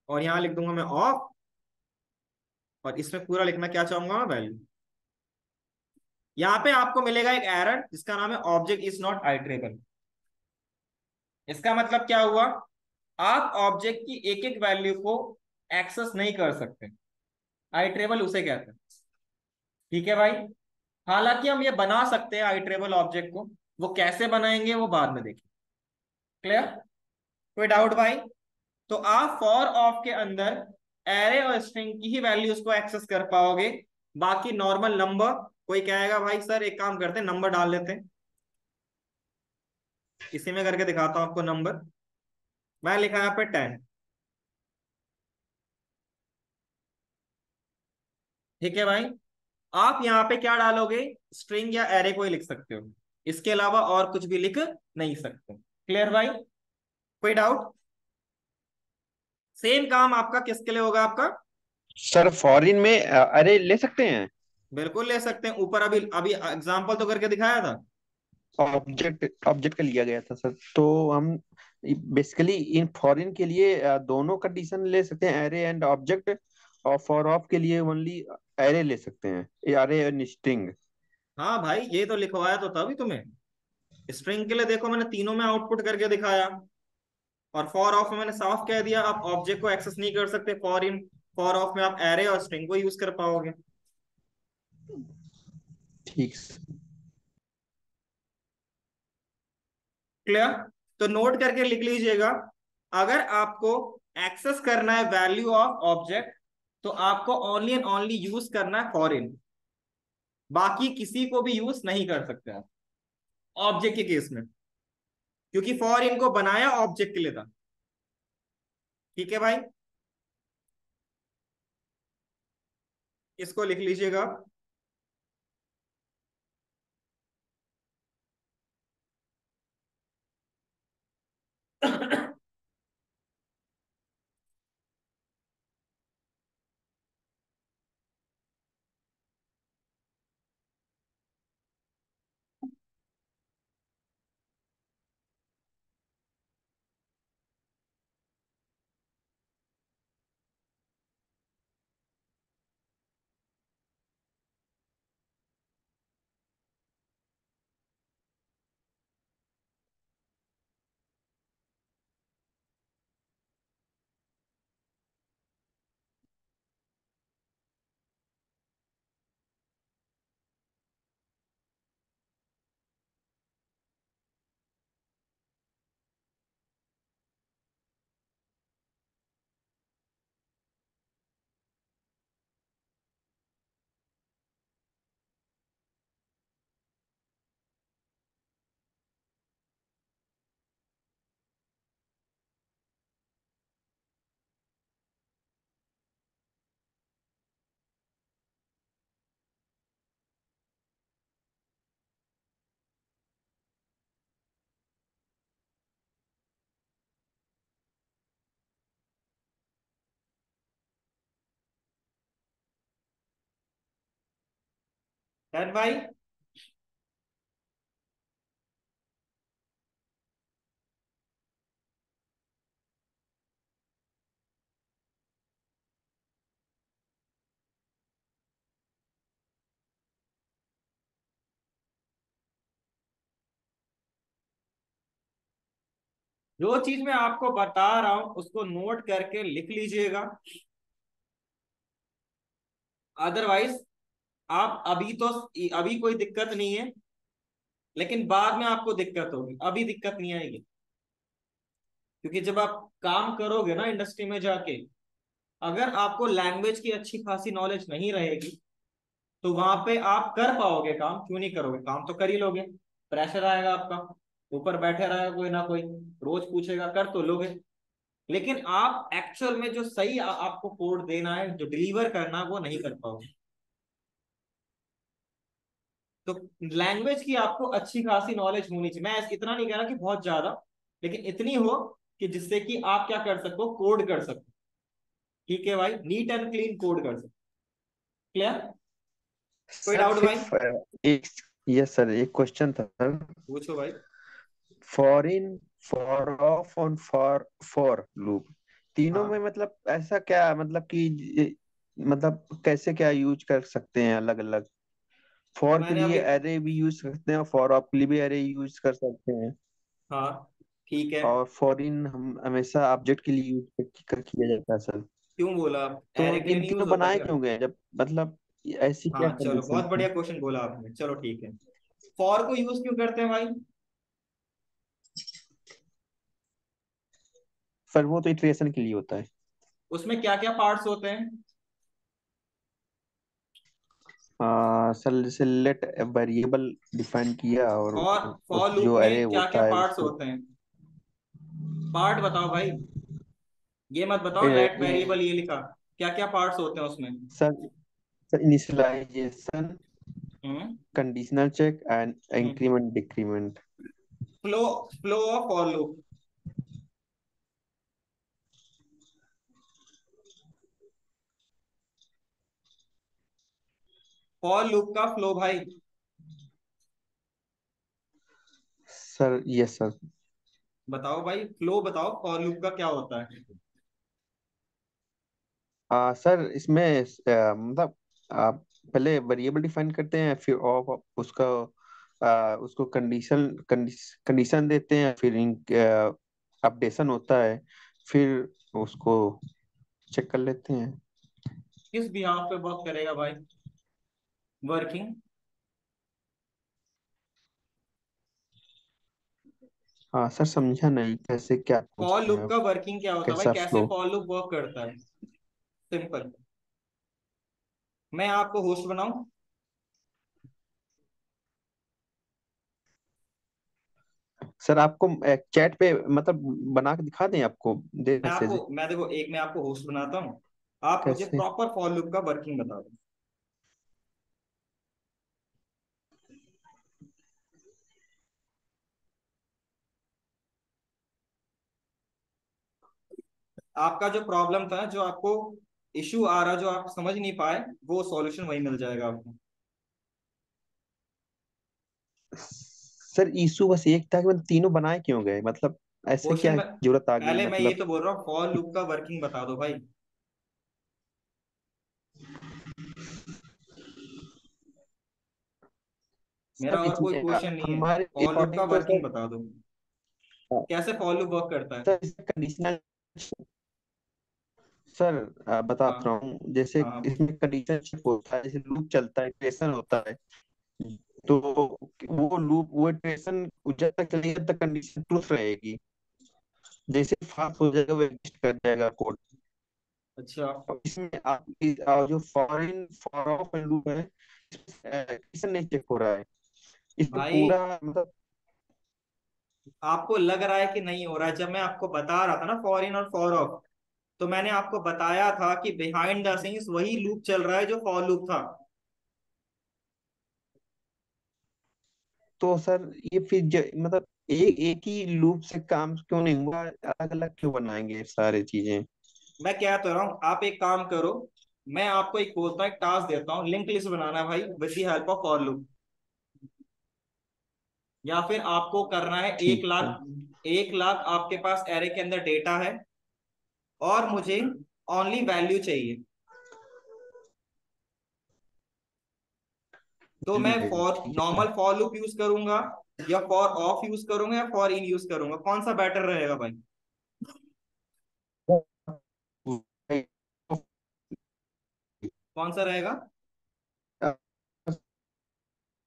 और यहाँ लिख दूंगा मैं ऑफ, और इसमें पूरा लिखना क्या चाहूंगा मैं, वैल्यू। यहाँ पे आपको मिलेगा एक एरर जिसका नाम है ऑब्जेक्ट इज नॉट आइटरेबल। इसका मतलब क्या हुआ? आप ऑब्जेक्ट की एक एक वैल्यू को एक्सेस नहीं कर सकते, आइटरेबल उसे कहते हैं। ठीक है भाई? हालांकि हम ये बना सकते हैं आइटरेबल ऑब्जेक्ट को, वो कैसे बनाएंगे वो बाद में देखें। क्लियर? कोई डाउट भाई? तो आप फॉर ऑफ के अंदर एरे और स्ट्रिंग की ही वैल्यूज को एक्सेस कर पाओगे, बाकी नॉर्मल नंबर। कोई कहेगा भाई सर एक काम करते हैं नंबर डाल लेते हैं, इसी में करके दिखाता हूं आपको नंबर। मैं लिखा यहाँ पे 10। ठीक है भाई? आप यहाँ पे क्या डालोगे, स्ट्रिंग या एरे को ही लिख सकते हो, इसके अलावा और कुछ भी लिख नहीं सकते। क्लियर भाई? कोई डाउट? सेम काम आपका किसके लिए होगा आपका? सर फॉरिन में अरे ले सकते हैं? बिल्कुल ले सकते हैं, ऊपर अभी अभी एग्जांपल तो करके दिखाया था। ऑब्जेक्ट ऑब्जेक्ट का लिया गया था सर, तो हम बेसिकली इन फॉरेन के लिए दोनों कंडीशन ले सकते हैं, एरे एंड ऑब्जेक्ट। और फॉर ऑफ के लिए ओनली एरे ले सकते हैं, एरे और स्ट्रिंग। हाँ भाई, ये तो लिखवाया तो तभी तुम्हें। स्ट्रिंग के लिए देखो मैंने तीनों में आउटपुट करके दिखाया, और फॉर ऑफ में मैंने साफ कह दिया आप ऑब्जेक्ट को एक्सेस नहीं कर सकते। फॉर ऑफ में आप एरे और स्ट्रिंग को यूज कर पाओगे। ठीक। क्लियर? तो नोट करके लिख लीजिएगा, अगर आपको एक्सेस करना है वैल्यू ऑफ ऑब्जेक्ट, तो आपको ओनली एंड ओनली यूज करना है फॉरिन, बाकी किसी को भी यूज नहीं कर सकते आप ऑब्जेक्ट के केस में, क्योंकि फॉरिन को बनाया ऑब्जेक्ट के लिए था। ठीक है भाई, इसको लिख लीजिएगा। डन भाई। जो चीज मैं आपको बता रहा हूं उसको नोट करके लिख लीजिएगा, अदरवाइज आप अभी कोई दिक्कत नहीं है, लेकिन बाद में आपको दिक्कत होगी, अभी दिक्कत नहीं आएगी। क्योंकि जब आप काम करोगे ना इंडस्ट्री में जाके, अगर आपको लैंग्वेज की अच्छी खासी नॉलेज नहीं रहेगी, तो वहां पे आप कर पाओगे काम, क्यों नहीं करोगे? काम तो कर ही लोगे। प्रेशर आएगा आपका, ऊपर बैठे रहेगा कोई ना कोई, रोज पूछेगा, कर तो लोगे। लेकिन आप एक्चुअल में जो सही आपको कोड देना है, जो डिलीवर करना है, वो नहीं कर पाओगे। तो लैंग्वेज की आपको अच्छी खासी नॉलेज होनी चाहिए। मैं इतना नहीं कह रहा कि बहुत ज्यादा, लेकिन इतनी हो कि जिससे कि आप क्या कर सको, कोड कर सको। ठीक है भाई, नीट एंड क्लीन कोड कर सको। क्लियर? कोई सर डाउट भाई? एक, यस सर, एक क्वेश्चन था सर। पूछो भाई। फॉर इन, फॉर ऑफ और फॉर लूप, तीनों में हाँ, मतलब ऐसा क्या, मतलब कि मतलब कैसे क्या यूज कर सकते हैं अलग अलग? तो फॉर के मैंने लिए अभी, एरे भी यूज कर सकते हैं और फॉर ऑफ के लिए भी एरे यूज कर सकते हैं। हाँ ठीक है। और फॉर इन हम हमेशा ऑब्जेक्ट के लिए यूज किया जाता है सर। क्यों बोला? तो एरे के लिए इन नहीं यूज तीनों होता बनाए क्या? क्यों गए, जब मतलब ऐसी क्या हाँ चलो, कंडीशन बहुत थी? बढ़िया क्वेश्चन बोला आपने। चलो ठीक है, फॉर को यूज क्यों करते हैं भाई? सर वो तो इटरेशन के लिए होता है। उसमें क्या क्या पार्ट्स होते हैं? सर जैसे लेट वेरिएबल डिफाइन किया और और फॉर उस लूप जो एरे में क्या क्या होता है पार्ट्स उसको होते हैं? पार्ट बताओ भाई, ये मत बताओ लेट वेरिएबल ये लिखा। क्या क्या पार्ट्स होते हैं उसमें? Sir, initialization, hmm conditional check and hmm increment decrement. Flow, flow of for loop. For loop का फ्लो भाई। Sir yes sir. बताओ भाई, फ्लो बताओ, फॉर लूप का क्या होता है? सर इसमें मतलब पहले वेरिएबल डिफाइन करते हैं, फिर और उसका उसको कंडीशन देते हैं, फिर अपडेशन होता है, फिर उसको चेक कर लेते हैं। किस बिहाफ पे वर्क करेगा भाई वर्किंग? हाँ सर, समझा नहीं, कैसे क्या पूछ फॉर रहे हैं लूप आप? का वर्किंग क्या होता है भाई? कैसा कैसे फ्लो? फॉर लूप वर्क करता है? सिंपल। मैं आपको होस्ट बनाऊं? सर आपको चैट पे मतलब बना के दिखा दें, आपको दे मैसेज? मैं देखो, एक मैं आपको होस्ट बनाता हूँ, आप मुझे कैसे? प्रॉपर फॉर लूप का वर्किंग बता दो। आपका जो प्रॉब्लम था, जो आपको इशू आ रहा, जो आप समझ नहीं पाए, वो सॉल्यूशन वही मिल जाएगा आपको। सर इशू बस एक था कि मतलब तीनों बनाए क्यों गए, मतलब ऐसे क्वेश्चन क्या में जरूरत आ गई पहले मैं ये मतलब? तो बोल रहा हूँ, फॉर लूप का वर्किंग बता दो भाई। मेरा सर और कोई क्वेश्चन नहीं है। हमारे फॉर लूप का अकॉर्डिंग तो वर्किंग सर, बता दो, कैसे फॉर लूप वर्क करता है। सर कंडीशनल, सर बताता हाँ हूँ, जैसे हाँ हाँ, इसमें कंडीशन चेक होता है, जैसे लूप चलता है, इटरेशन होता है, तो वो इटरेशन जब तक चलेगा तब तक कंडीशन ट्रूथ रहेगी, जैसे फास्ट हो जाएगा वो एग्जिस्ट कर जाएगा कोड। अच्छा। और इसमें आपकी जो फॉर ऑफ लूप है, इसमें नहीं चेक हो रहा है, इसमें भाई पूरा मतलब। आपको लग रहा है कि नहीं हो रहा है, जब मैं आपको बता रहा था ना फॉर इन और फॉर ऑफ, तो मैंने आपको बताया था कि बिहाइंड द सीन्स वही लूप चल रहा है जो फॉर लूप था। तो सर ये फिर मतलब एक एक ही लूप से काम क्यों नहीं हुआ, अलग अलग क्यों बनाएंगे सारे चीजें? मैं क्या तो रहा हूँ, आप एक काम करो, मैं आपको एक बोलता हूँ, एक टास्क देता हूँ, लिंक लिस्ट बनाना है भाई with the help of for loop. या फिर आपको करना है एक ठीक है। लाख 1 लाख आपके पास एरे के अंदर डेटा है, और मुझे ओनली वैल्यू चाहिए। तो मैं ठीक फॉर है। नॉर्मल फॉर लूप यूज करूंगा, या फॉर ऑफ यूज करूंगा, या फॉर इन यूज करूंगा? कौन सा बेटर रहेगा भाई? कौन सा रहेगा?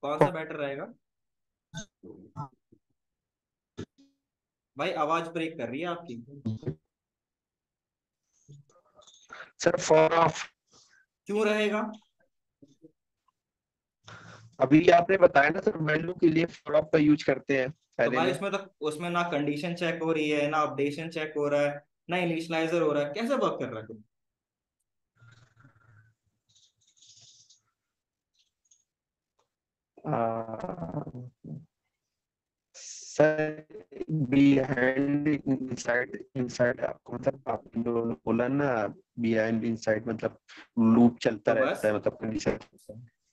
कौन सा बेटर रहेगा? भाई आवाज ब्रेक कर रही है आपकी। सर फॉर ऑफ, क्यों रहेगा? अभी आपने बताया ना सर, वैल्यू के लिए फॉर ऑफ का यूज करते हैं तो पहले भाई में। उसमें तो, उसमें ना कंडीशन चेक हो रही है, ना अपडेशन चेक हो रहा है, ना इनिशियलाइजर हो रहा है, कैसे वर्क कर रहा है? सर बिहाइंड इनसाइड, इनसाइड आपको मतलब आपने जो बोला ना, बिहाइंड इनसाइड मतलब लूप चलता तो रहता बस है, मतलब कंडीशन।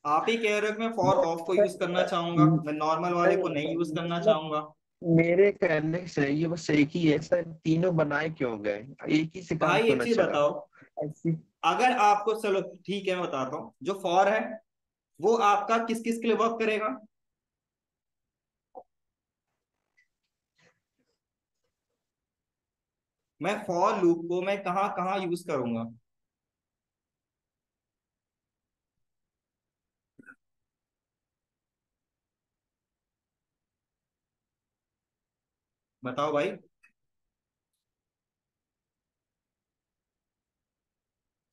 आप ही कह रहे हो कि मैं फॉर ऑफ को यूज करना चाहूंगा, मैं नॉर्मल वाले को नहीं नहीं सर, यूज करना मतलब चाहूंगा। मेरे कहने से ये बस एक ही है सर, तीनों बनाए क्यों गए, एक ही से काम भाई क्यों एक ना चीज चला? बताओ, ऐसी अगर आपको, चलो ठीक है मैं बताता हूँ, जो फॉर है वो आपका किस किस के लिए वर्क करेगा? मैं फॉर लूप को मैं कहाँ कहाँ यूज करूंगा? बताओ भाई।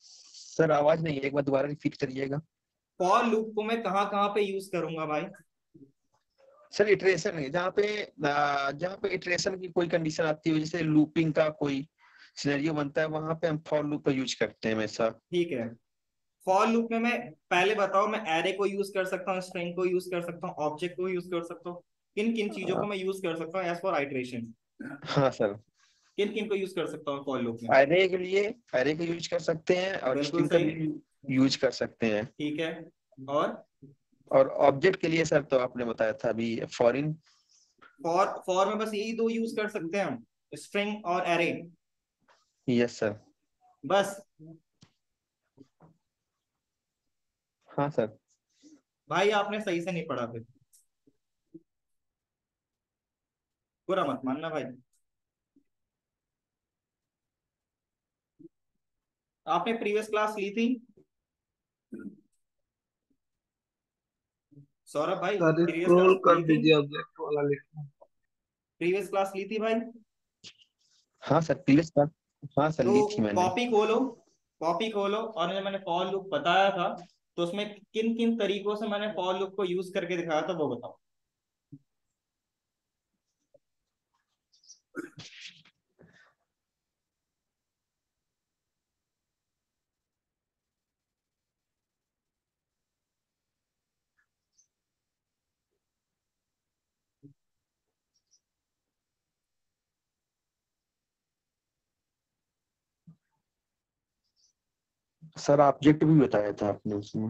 सर आवाज नहीं है, एक बार दोबारा रिपीट करिएगा। फॉर लूप को मैं कहाँ कहाँ पे यूज करूंगा भाई? सर इटरेशन है जहाँ पे इटरेशन की कोई कंडीशन आती है, जैसे लूपिंग का कोई सिनेरियो बनता है, वहां पे हम फॉर लूप का यूज करते हैं हमेशा। ठीक है। फॉर लूप में मैं, पहले बताओ, मैं एरे को यूज कर सकता हूँ, स्ट्रिंग को यूज कर सकता हूँ, ऑब्जेक्ट को यूज कर सकता हूँ, किन किन चीजों को मैं यूज कर सकता हूँ एज फॉर आइट्रेशन? हाँ सर, किन किन को यूज कर सकता हूँ फॉर लूप में? अरे के लिए अरे का यूज कर सकते हैं, और बिल्कुल स्ट्रिंग का सही। भी यूज कर सकते हैं। ठीक है। और और ऑब्जेक्ट के लिए सर तो आपने बताया था अभी फॉरिन। फॉर में बस यही दो यूज कर सकते हैं हम, स्ट्रिंग और एरे, यस सर। बस? हाँ सर। भाई आपने सही से नहीं पढ़ा फिर, बुरा मत मानना भाई। आपने प्रीवियस क्लास ली थी सौरभ भाई, सर प्रीवियस स्क्रॉल क्लास कर ली थी? दीजिए ऑब्जेक्ट वाला लिखना। प्रीवियस क्लास ली थी भाई? हाँ सर प्लीज सर। हाँ सर तो ली थी मैंने। कॉपी खोलो, कॉपी खोलो, और जब मैंने फॉर लूप बताया था तो उसमें किन किन तरीकों से मैंने फॉर लूप को यूज करके दिखाया था वो बताओ। सर ऑब्जेक्ट भी बताया था आपने उसमें।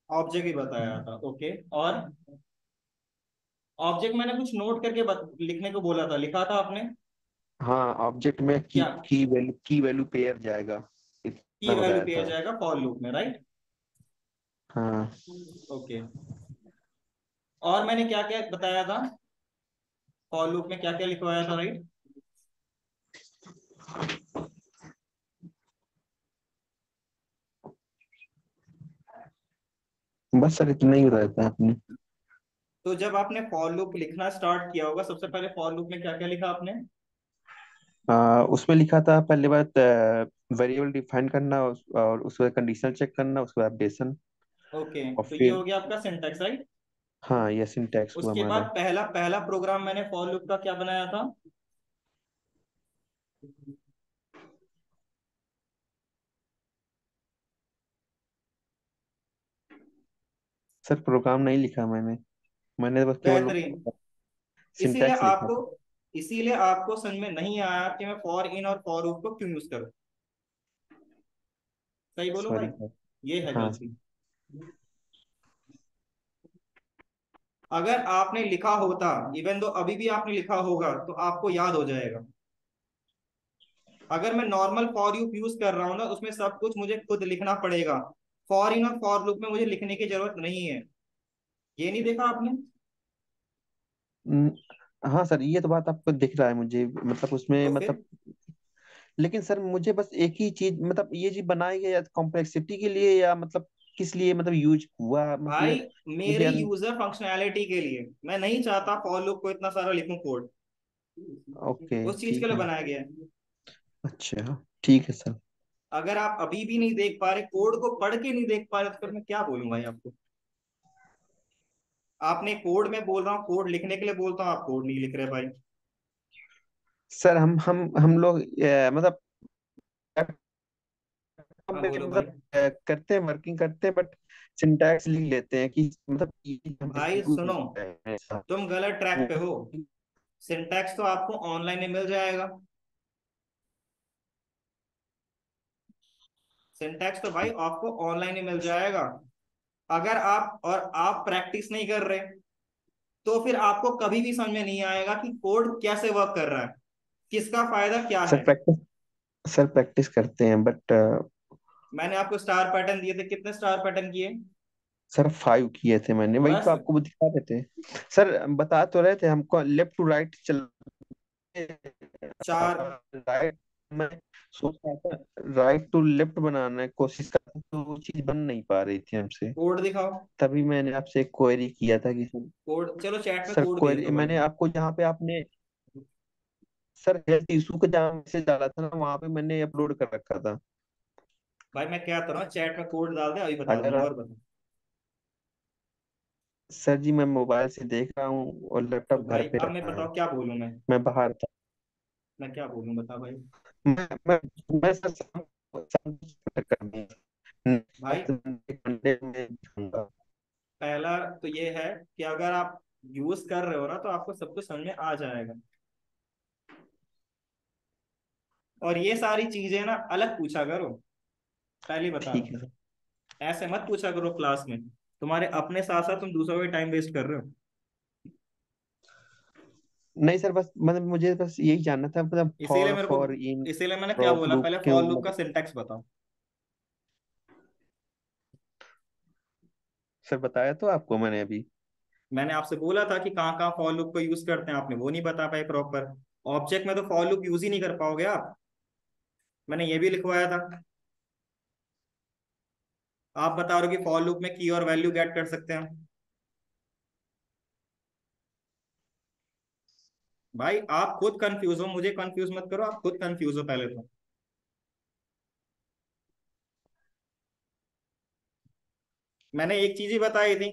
ऑब्जेक्ट ही बताया था, ओके। और ऑब्जेक्ट मैंने कुछ नोट करके लिखने को बोला था, लिखा था आपने? हाँ ऑब्जेक्ट में क्या? की वैल्यू पेयर जाएगा, की इतना वैल्यू बताया पेयर था। जाएगा फॉर लूप में, राइट? हाँ ओके। और मैंने क्या क्या बताया था, फॉर लूप में क्या क्या लिखवाया था, राइट? बस सर इतना ही बताया था आपने। तो जब आपने फॉर लूप लिखना स्टार्ट किया होगा, सबसे पहले फॉर लूप में क्या क्या लिखा आपने? उसमें लिखा था पहले बात वेरिएबल डिफाइन करना, और उसके बाद कंडीशनल चेक करना, उसके बाद अपडेशन। ओके, और तो ये फिर हो गया आपका सिंटैक्स, राइट? हाँ ये सिंटैक्स हुआ उसके बाद हमारा। पहला पहला प्रोग्राम मैंने फॉर लूप का क्या बनाया था? सर प्रोग्राम नहीं लिखा मैंने, मैंने बस केवल बेहतरीन। इसीलिए सिंटैक्स लिखा आपको था। इसीलिए आपको समझ में नहीं आया कि मैं फॉर इन और फॉर लूप को क्यों यूज करूं। सही बोलो भाई, सॉरी सर। ये है हाँ गलती। अगर आपने लिखा होता, इवन दो अभी भी आपने लिखा होगा, तो आपको याद हो जाएगा। अगर मैं नॉर्मल फॉर लूप यूज कर रहा हूँ ना, उसमें सब कुछ मुझे खुद लिखना पड़ेगा। फॉर इन और फॉर लूप में मुझे लिखने की जरूरत नहीं है। ये नहीं देखा आपने? न- हाँ सर ये तो बात आपको दिख रहा है मुझे, मतलब उसमें तो फिर मतलब। लेकिन सर मुझे बस एक ही चीज, मतलब ये चीज बनाई गई या कॉम्प्लेक्सिटी के लिए, या मतलब किस लिए मतलब यूज हुआ भाई, मतलब। मुझे मेरी यूजर फंक्शनैलिटी के लिए, मैं नहीं चाहता फॉर लूप को इतना सारा लिखूं कोड। ओके उस चीज के ठीक लिए है। बनाया गया है। अच्छा ठीक है सर। अगर आप अभी भी नहीं देख पा रहे, कोड को पढ़ के नहीं देख पा रहे, तो फिर मैं क्या बोलूं भाई आपको। आपने कोड में बोल रहा हूँ, कोड लिखने के लिए बोलता हूँ, आप कोड नहीं लिख रहे भाई। सर हम लोग मतलब हम हाँ में बोलो भाई। मतलब करते हैं, वर्किंग करते हैं, बट सिंटैक्स लिख लेते हैं कि मतलब ये हम भाई एग्जीक्यूट सुनो, नहीं कर रहे हैं ऐसा। तुम गलत ट्रैक वो पे हो। सिंटैक्स तो आपको ऑनलाइन ही मिल जाएगा। सिंटैक्स तो भाई आपको ऑनलाइन ही मिल जाएगा। अगर आप प्रैक्टिस नहीं कर रहे, तो फिर आपको कभी भी समझ में नहीं आएगा कि कोड कैसे वर्क कर रहा है, किसका फायदा क्या सर है। प्रैक्टिस करते हैं बट मैंने आपको स्टार पैटर्न दिए थे, कितने स्टार पैटर्न किए? सर 5 किए थे मैंने, वही तो बस। आपको वो दिखा रहे थे। सर बता तो रहे थे हमको लेफ्ट टू राइट चल, चार। राइट में सोच रहा था, राइट टू लेफ्ट बनाने की कोशिश कर रहा था, तो वो चीज बन नहीं पा रही थी हमसे। कोड दिखाओ। तभी मैंने आपसे एक क्वेरी किया था कि कोड चलो चैट में सर कोड भेज क्वेरी दो भाई। मैंने आपको जहाँ पे आपने सर हेल्थ इशू का जहाँ मैसेज डाला था ना, वहाँ पे मैंने अपलोड कर रखा था। भाई मैं क्या करूँ, चैट में कोड डाल दे, अभी बता अगर दूंगा, और आप बता। सर जी मैं मोबाइल से देख रहा हूँ और तो लैपटॉप घर भाई पे अब मैं रखा है, बताओ क्या बोलूं मैं बाहर था। मैं क्या बोलूं बता भाई। मैं सर शाम को कर दूंगा, भाई नेक्स्ट मंडे में दूंगा। पहला तो ये है कि अगर आप यूज कर रहे हो ना, तो आपको सब कुछ समझ में आ जाएगा। और ये सारी चीजें ना अलग पूछा करो, पहले ही बता रहा ठीक है हूँ। सर। ऐसे मत पूछा करो क्लास में, तुम्हारे अपने साथ साथ तुम दूसरों का टाइम वेस्ट कर रहे हो। नहीं सर बस मतलब मुझे बस यही जानना था, मतलब इसीलिए फॉर मेरे को फॉर इन इसीलिए मैंने क्या प्रॉप बोला, लूप पहले क्यों फॉर लूप का मतलब। सिंटैक्स बताओ। सर बताया तो आपको मैंने अभी। मैंने आपसे बोला था कि कहाँ कहाँ फॉर लूप को यूज करते हैं, आपने वो नहीं बता पाए प्रॉपर। ऑब्जेक्ट में तो फॉर लूप यूज ही नहीं कर पाओगे आप, मैंने ये भी लिखवाया था। आप बता रहे हो कि फॉर लूप में की और वैल्यू गेट कर सकते हैं। भाई आप खुद कंफ्यूज हो, मुझे कंफ्यूज मत करो, आप खुद कंफ्यूज हो पहले तो। मैंने एक चीज ही बताई थी,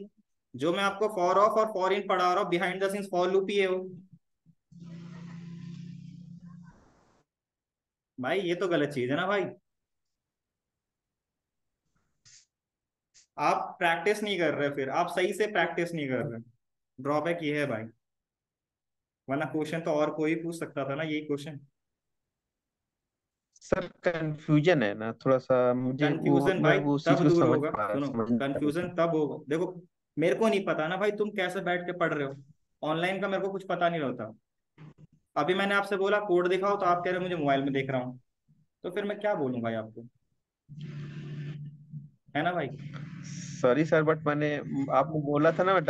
जो मैं आपको फॉर ऑफ और फॉर इन पढ़ा रहा हूँ, behind the scenes for loop ही है वो। भाई ये तो गलत चीज है ना भाई, आप प्रैक्टिस नहीं कर रहे, फिर आप सही से प्रैक्टिस नहीं कर रहे। ड्रॉबैक ये है भाई, वरना क्वेश्चन तो और कोई पूछ सकता था ना यही क्वेश्चन। सर कंफ्यूजन है ना थोड़ा सा मुझे, वो कंफ्यूजन मैं भाई वो उस चीज तब को दूर समझ होगा, पा सुनो, समझ नहीं पा रहा कंफ्यूजन था। तब होगा, देखो मेरे को नहीं पता ना भाई तुम कैसे बैठ के पढ़ रहे हो, ऑनलाइन का मेरे को कुछ पता नहीं रहता। अभी मैंने आपसे बोला कोड दिखाओ, तो आप कह रहे हो मुझे मोबाइल में देख रहा हूँ, तो फिर मैं क्या बोलूँ भाई आपको, है ना भाई। सॉरी सर, बट मैंने आपने बोला था ना मैं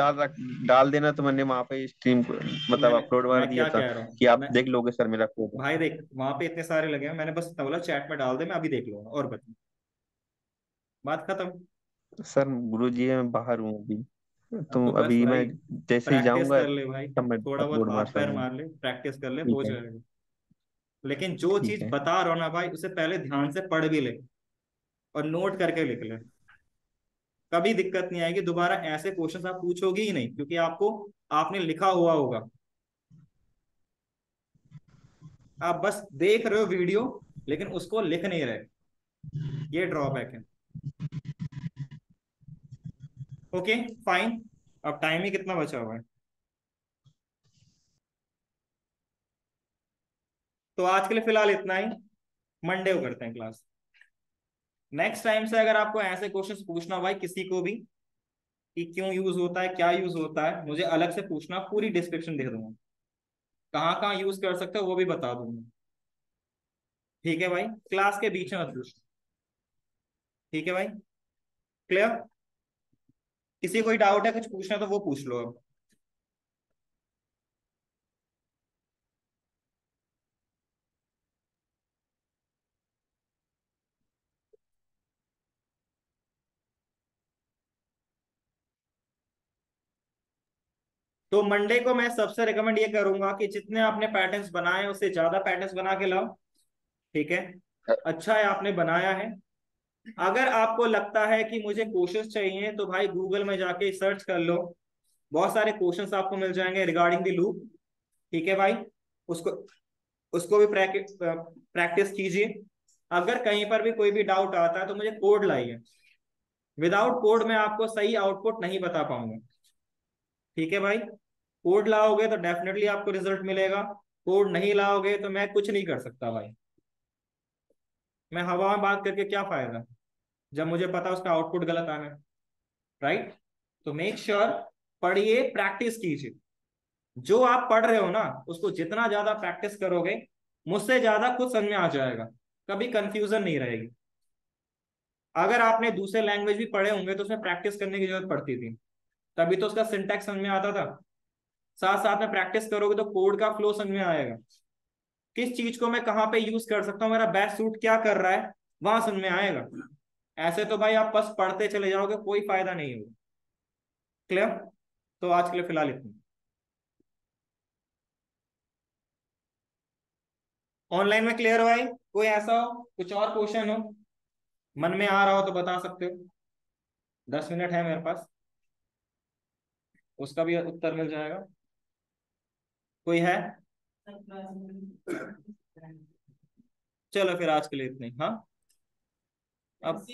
डाल देना, तो मैंने वहां पे स्ट्रीम तो मतलब मैंने, अपलोड मार मैं दिया क्या था कह रहा हूँ कि आप मैं, देख लोगे सर मेरा कोड। भाई देख वहां पे इतने सारे लगे हैं, मैंने बस इतना बोला चैट में डाल दे, मैं अभी देख लूंगा और बता, बात खत्म। सर गुरुजी मैं बाहर हूँ अभी, तो तो बस अभी मैं भाई जैसे ही प्रैक्टिस जाऊंगा कर ले भाई, तब मैं थोड़ा बहुत अपलोड मार हाथ पैर सकूंगा। मार ले, प्रैक्टिस कर ले, हो ठीक है। जाएगा। लेकिन जो ठीक चीज है बता रहा हूं ना भाई, उसे पहले ध्यान से पढ़ भी ले और नोट करके लिख ले, कभी दिक्कत नहीं आएगी, दोबारा ऐसे क्वेश्चंस आप पूछोगे ही नहीं, क्योंकि आपको, आपने लिखा हुआ होगा, आप बस देख रहे हो वीडियो लेकिन उसको लिख नहीं रहे, ये ड्रॉबैक है। ओके फाइन, अब टाइम ही कितना बचा हुआ है, तो आज के लिए फिलहाल इतना ही, मंडे को करते हैं क्लास। नेक्स्ट टाइम से अगर आपको ऐसे क्वेश्चंस पूछना हो भाई किसी को भी, कि क्यों यूज होता है, क्या यूज होता है, मुझे अलग से पूछना, पूरी डिस्क्रिप्शन दे दूंगा, कहाँ कहाँ यूज कर सकते हो वो भी बता दूंगा। ठीक है भाई, क्लास के बीच में मत पूछ। ठीक है भाई, क्लियर। किसी कोई डाउट है, कुछ पूछना है तो वो पूछ लो अब। तो मंडे को मैं सबसे रिकमेंड ये करूंगा कि जितने आपने पैटर्न्स बनाए उससे ज्यादा पैटर्न्स बना के लाओ। ठीक है, अच्छा है आपने बनाया है। अगर आपको लगता है कि मुझे क्वेश्चंस चाहिए, तो भाई गूगल में जाके सर्च कर लो, बहुत सारे क्वेश्चंस आपको मिल जाएंगे रिगार्डिंग द लूप। ठीक है भाई, उसको उसको भी प्रैक्टिस प्रैक्टिस कीजिए। अगर कहीं पर भी कोई भी डाउट आता है तो मुझे कोड लाइए, विदाउट कोड मैं आपको सही आउटपुट नहीं बता पाऊंगा। ठीक है भाई, कोड लाओगे तो डेफिनेटली आपको रिजल्ट मिलेगा, कोड नहीं लाओगे तो मैं कुछ नहीं कर सकता भाई, मैं हवा में बात करके क्या फायदा, जब मुझे पता उसका आउटपुट गलत आना है। राइट, तो मेक श्योर पढ़िए, प्रैक्टिस कीजिए, जो आप पढ़ रहे हो ना उसको जितना ज्यादा प्रैक्टिस करोगे, मुझसे ज्यादा खुद समझ में आ जाएगा, कभी कंफ्यूजन नहीं रहेगी। अगर आपने दूसरे लैंग्वेज भी पढ़े होंगे तो उसमें प्रैक्टिस करने की जरूरत पड़ती थी, तभी तो उसका सिंटैक्स समझ में आता था। साथ साथ में प्रैक्टिस करोगे तो कोड का फ्लो समझ में आएगा, किस चीज को मैं कहाँ पे यूज कर सकता हूँ, मेरा बेस्ट सूट क्या कर रहा है, वहां समझ में आएगा। ऐसे तो भाई आप बस पढ़ते चले जाओगे, कोई फायदा नहीं होगा। क्लियर, तो आज के लिए फिलहाल इतना। ऑनलाइन में क्लियर हो भाई, कोई ऐसा हो, कुछ और क्वेश्चन हो, मन में आ रहा हो तो बता सकते हो, 10 मिनट है मेरे पास, उसका भी उत्तर मिल जाएगा। कोई है, चलो फिर आज के लिए इतना ही, हाँ। अब